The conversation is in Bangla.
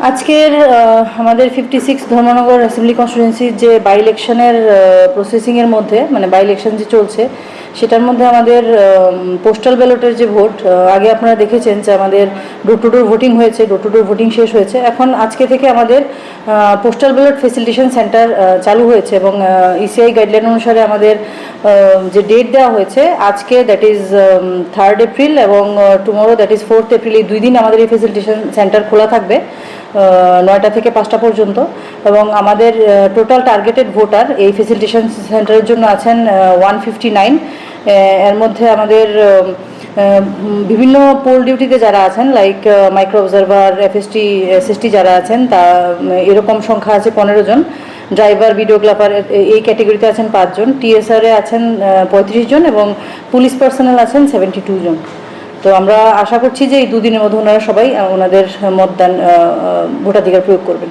আজকের আমাদের 56 ধর্মনগর অ্যাসেম্বলি কনস্টিটুয়েন্সির যে বাই ইলেকশনের প্রসেসিংয়ের মধ্যে মানে বাই ইলেকশন যে চলছে সেটার মধ্যে আমাদের পোস্টাল ব্যালটের যে ভোট আগে আপনারা দেখেছেন যে আমাদের ডোর টু ডোর ভোটিং হয়েছে, ডোর টু ডোর ভোটিং শেষ হয়েছে। এখন আজকে থেকে আমাদের পোস্টাল ব্যালট ফেসিলিটেশন সেন্টার চালু হয়েছে এবং ইসিআই গাইডলাইন অনুসারে আমাদের যে ডেট দেওয়া হয়েছে আজকে দ্যাট ইজ 3rd এপ্রিল এবং tomorrow that is 4th April, এই 2 দিন আমাদের এই ফেসিলিটেশন সেন্টার খোলা থাকবে 9টা থেকে 5টা পর্যন্ত। এবং আমাদের টোটাল টার্গেটেড ভোটার এই ফেসিলিটেশন সেন্টারের জন্য আছেন 159। এর মধ্যে আমাদের বিভিন্ন পোল ডিউটিতে যারা আছেন like micro observer, FST, SST যারা আছেন তা এরকম সংখ্যা আছে 15 জন। ড্রাইভার, ভিডিওগ্রাফার এই ক্যাটেগরিতে আছেন 5 জন, টিএসআরে আছেন 35 জন এবং পুলিশ পার্সোনাল আছেন 72 জন। তো আমরা আশা করছি যে এই 2 দিনের মধ্যে ওনারা সবাই ওনাদের মতদান ভোটাধিকার প্রয়োগ করবেন।